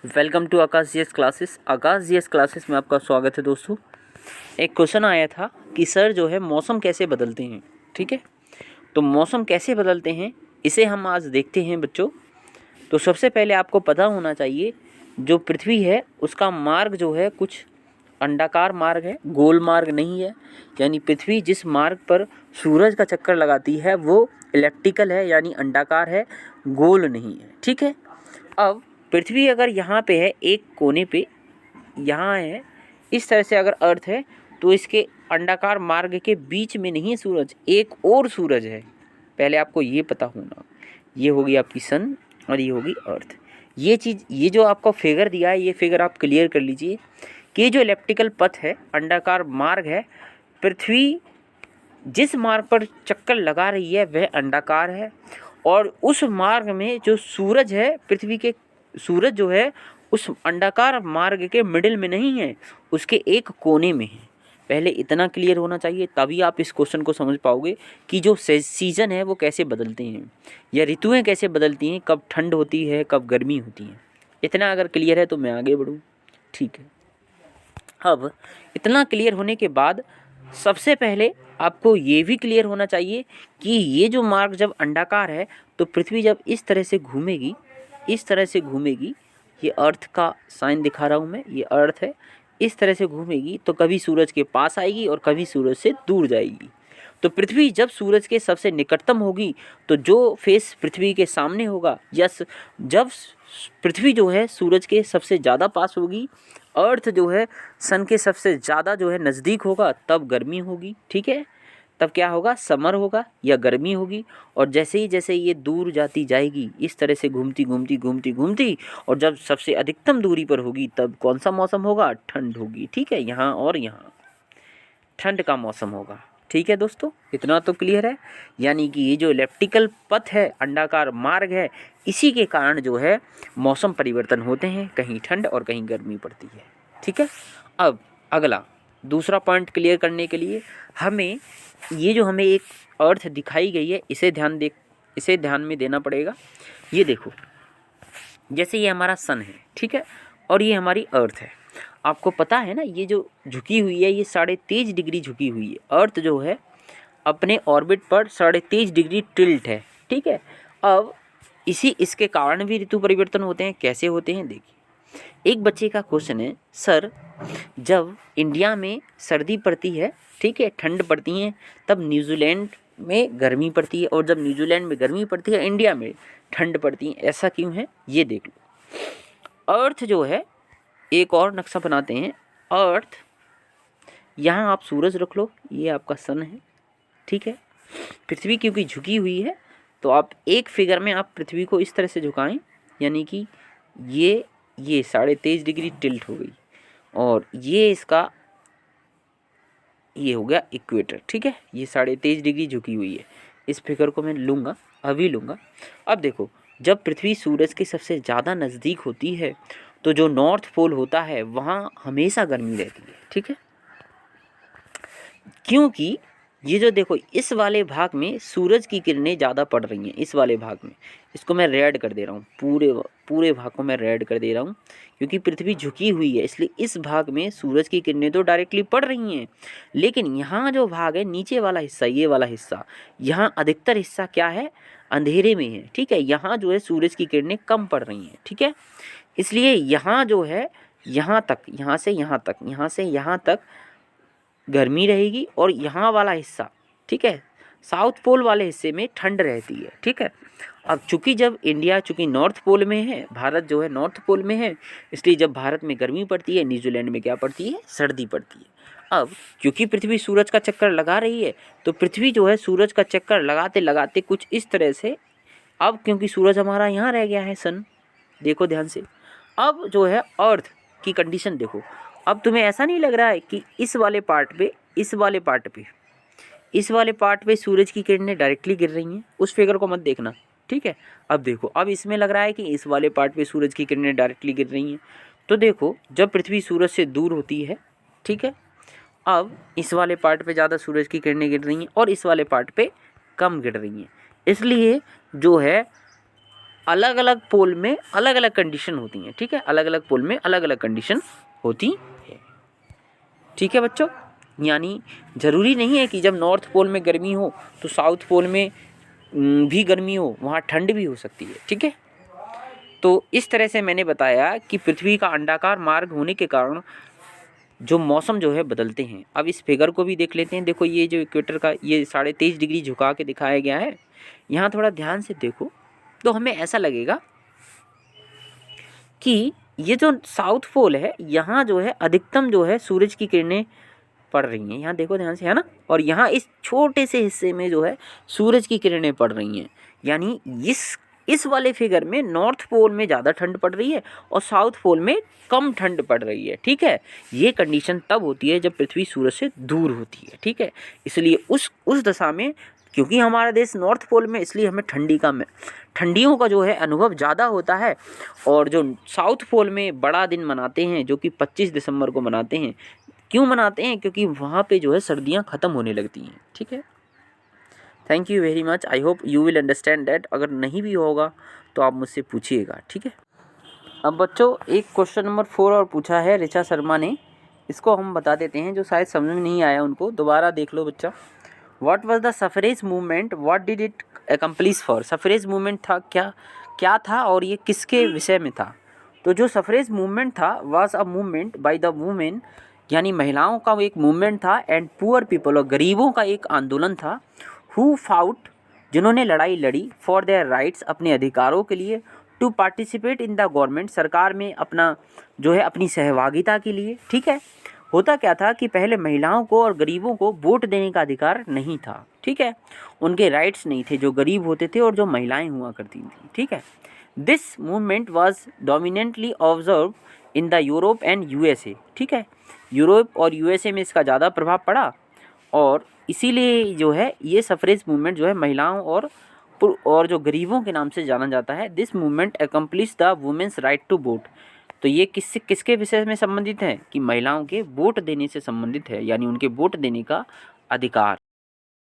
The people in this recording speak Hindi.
Welcome to Aakash GS classes. Aakash GS classes में आपका स्वागत है दोस्तों। एक क्वेश्चन आया था कि सर जो है मौसम कैसे बदलते हैं। ठीक है, तो मौसम कैसे बदलते हैं इसे हम आज देखते हैं बच्चों। तो सबसे पहले आपको पता होना चाहिए जो पृथ्वी है उसका मार्ग जो है कुछ अंडाकार मार्ग है, गोल मार्ग नहीं है। यानी पृथ्वी जिस मार्ग पर सूरज का चक्कर लगाती है वो इलिप्टिकल है, यानी अंडाकार है, गोल नहीं है। ठीक है, अब पृथ्वी अगर यहाँ पे है एक कोने पे, यहाँ है इस तरह से अगर अर्थ है तो इसके अंडाकार मार्ग के बीच में नहीं है सूरज, एक और सूरज है। पहले आपको ये पता होना। ये होगी आपकी सन और ये होगी अर्थ। ये चीज़, ये जो आपका फिगर दिया है ये फिगर आप क्लियर कर लीजिए कि ये जो इलिप्टिकल पथ है, अंडाकार मार्ग है, पृथ्वी जिस मार्ग पर चक्कर लगा रही है वह अंडाकार है और उस मार्ग में जो सूरज है, पृथ्वी के सूरज जो है उस अंडाकार मार्ग के मिडिल में नहीं है, उसके एक कोने में है। पहले इतना क्लियर होना चाहिए, तभी आप इस क्वेश्चन को समझ पाओगे कि जो सीज़न है वो कैसे बदलते हैं या ऋतुएं कैसे बदलती हैं, कब ठंड होती है कब गर्मी होती है। इतना अगर क्लियर है तो मैं आगे बढ़ूँ। ठीक है, अब इतना क्लियर होने के बाद सबसे पहले आपको ये भी क्लियर होना चाहिए कि ये जो मार्ग जब अंडाकार है तो पृथ्वी जब इस तरह से घूमेगी, इस तरह से घूमेगी, ये अर्थ का साइन दिखा रहा हूँ मैं, ये अर्थ है, इस तरह से घूमेगी तो कभी सूरज के पास आएगी और कभी सूरज से दूर जाएगी। तो पृथ्वी जब सूरज के सबसे निकटतम होगी तो जो फेस पृथ्वी के सामने होगा, यस, जब पृथ्वी जो है सूरज के सबसे ज़्यादा पास होगी, अर्थ जो है सन के सबसे ज़्यादा जो है नज़दीक होगा, तब गर्मी होगी। ठीक है, तब क्या होगा, समर होगा या गर्मी होगी। और जैसे ये दूर जाती जाएगी इस तरह से घूमती घूमती घूमती घूमती, और जब सबसे अधिकतम दूरी पर होगी तब कौन सा मौसम होगा, ठंड होगी। ठीक है, यहाँ और यहाँ ठंड का मौसम होगा। ठीक है दोस्तों, इतना तो क्लियर है। यानी कि ये जो इलिप्टिकल पथ है, अंडाकार मार्ग है, इसी के कारण जो है मौसम परिवर्तन होते हैं, कहीं ठंड और कहीं गर्मी पड़ती है। ठीक है, अब अगला दूसरा पॉइंट क्लियर करने के लिए हमें ये जो हमें एक अर्थ दिखाई गई है इसे ध्यान में देना पड़ेगा। ये देखो, जैसे ये हमारा सन है, ठीक है, और ये हमारी अर्थ है। आपको पता है ना, ये जो झुकी हुई है ये 23.5 डिग्री झुकी हुई है। अर्थ जो है अपने ऑर्बिट पर 23.5 डिग्री टिल्ट है। ठीक है, अब इसके कारण भी ऋतु परिवर्तन होते हैं। कैसे होते हैं देखिए, एक बच्चे का क्वेश्चन है, सर जब इंडिया में सर्दी पड़ती है, ठीक है, ठंड पड़ती है, तब न्यूजीलैंड में गर्मी पड़ती है, और जब न्यूजीलैंड में गर्मी पड़ती है इंडिया में ठंड पड़ती है, ऐसा क्यों है? ये देख लो। अर्थ जो है, एक और नक्शा बनाते हैं। अर्थ, यहाँ आप सूरज रख लो, ये आपका सन है। ठीक है, पृथ्वी क्योंकि झुकी हुई है तो आप एक फिगर में आप पृथ्वी को इस तरह से झुकाएं, यानी कि ये 23.5 डिग्री टिल्ट हो गई, और ये इसका ये हो गया इक्वेटर। ठीक है, ये 23.5 डिग्री झुकी हुई है। इस फिगर को मैं लूँगा, अभी लूँगा। अब देखो, जब पृथ्वी सूरज के सबसे ज़्यादा नज़दीक होती है तो जो नॉर्थ पोल होता है वहाँ हमेशा गर्मी रहती है। ठीक है, क्योंकि ये जो देखो इस वाले भाग में सूरज की किरणें ज़्यादा पड़ रही हैं। इस वाले भाग में, इसको मैं रेड कर दे रहा हूँ, पूरे भाग को मैं रेड कर दे रहा हूँ, क्योंकि पृथ्वी झुकी हुई है इसलिए इस भाग में सूरज की किरणें तो डायरेक्टली पड़ रही हैं। लेकिन यहाँ जो भाग है, नीचे वाला हिस्सा, ये वाला हिस्सा, यहाँ अधिकतर हिस्सा क्या है, अंधेरे में है। ठीक है, यहाँ जो है सूरज की किरणें कम पड़ रही हैं। ठीक है, इसलिए यहाँ जो है, यहाँ तक, यहाँ से यहाँ तक, यहाँ से यहाँ तक गर्मी रहेगी, और यहाँ वाला हिस्सा, ठीक है, साउथ पोल वाले हिस्से में ठंड रहती है। ठीक है, अब चूँकि नॉर्थ पोल में है, भारत जो है नॉर्थ पोल में है, इसलिए जब भारत में गर्मी पड़ती है, न्यूजीलैंड में क्या पड़ती है, सर्दी पड़ती है। अब क्योंकि पृथ्वी सूरज का चक्कर लगा रही है तो पृथ्वी जो है सूरज का चक्कर लगाते लगाते कुछ इस तरह से, अब क्योंकि सूरज हमारा यहाँ रह गया है, सन देखो ध्यान से, अब जो है अर्थ की कंडीशन देखो। अब तुम्हें ऐसा नहीं लग रहा है कि इस वाले पार्ट पे सूरज की किरणें डायरेक्टली गिर रही हैं? उस फिगर को मत देखना। ठीक है, अब देखो, अब इसमें लग रहा है कि इस वाले पार्ट पे सूरज की किरणें डायरेक्टली गिर रही हैं। तो देखो, जब पृथ्वी सूरज से दूर होती है, ठीक है, अब इस वाले पार्ट पे ज़्यादा सूरज की किरणें गिर रही हैं और इस वाले पार्ट पे कम गिर रही हैं। इसलिए जो है अलग अलग पोल में अलग अलग कंडीशन होती हैं, ठीक है, अलग अलग पोल में अलग अलग कंडीशन होती है, ठीक है बच्चों। यानी ज़रूरी नहीं है कि जब नॉर्थ पोल में गर्मी हो तो साउथ पोल में भी गर्मी हो, वहाँ ठंड भी हो सकती है, ठीक है। तो इस तरह से मैंने बताया कि पृथ्वी का अंडाकार मार्ग होने के कारण जो मौसम जो है बदलते हैं। अब इस फिगर को भी देख लेते हैं। देखो ये जो इक्वेटर का ये 23.5 डिग्री झुका के दिखाया गया है, यहाँ थोड़ा ध्यान से देखो तो हमें ऐसा लगेगा कि ये जो साउथ पोल है यहाँ जो है अधिकतम जो है सूरज की किरणें पड़ रही हैं। यहाँ देखो ध्यान से, है ना, और यहाँ इस छोटे से हिस्से में जो है सूरज की किरणें पड़ रही हैं। यानी इस वाले फिगर में नॉर्थ पोल में ज़्यादा ठंड पड़ रही है और साउथ पोल में कम ठंड पड़ रही है, ठीक है। ये कंडीशन तब होती है जब पृथ्वी सूरज से दूर होती है, ठीक है। इसलिए उस दशा में, क्योंकि हमारा देश नॉर्थ पोल में, इसलिए हमें ठंडियों का जो है अनुभव ज़्यादा होता है। और जो साउथ पोल में बड़ा दिन मनाते हैं जो कि 25 दिसंबर को मनाते हैं, क्यों मनाते हैं? क्योंकि वहाँ पे जो है सर्दियाँ ख़त्म होने लगती हैं, ठीक है। Thank you very much, I hope you will understand that. अगर नहीं भी होगा तो आप मुझसे पूछिएगा, ठीक है। अब बच्चों एक क्वेश्चन नंबर 4 और पूछा है ऋचा शर्मा ने, इसको हम बता देते हैं। जो शायद समझ में नहीं आया उनको दोबारा देख लो बच्चा। What was the suffrage movement, what did it accomplish for. Suffrage movement था क्या था और ये किसके विषय में था? तो जो सफरेज मूवमेंट था was a movement by the women, यानी महिलाओं का एक मूवमेंट था, एंड पुअर पीपल, और गरीबों का एक आंदोलन था, हु फाउट, जिन्होंने लड़ाई लड़ी, फॉर देयर राइट्स, अपने अधिकारों के लिए, to participate in the government, सरकार में अपना जो है अपनी सहभागिता के लिए, ठीक है। होता क्या था कि पहले महिलाओं को और गरीबों को वोट देने का अधिकार नहीं था, ठीक है, उनके राइट्स नहीं थे, जो गरीब होते थे और जो महिलाएं हुआ करती थी, ठीक है। This movement was dominantly observe in the Europe and USA, ठीक है, यूरोप और यूएसए में इसका ज़्यादा प्रभाव पड़ा, और इसीलिए जो है ये सफरेज मूवमेंट जो है महिलाओं और जो गरीबों के नाम से जाना जाता है। This movement accomplish the women's right to vote. तो ये किसके विषय में संबंधित है? कि महिलाओं के वोट देने से संबंधित है, यानी उनके वोट देने का अधिकार।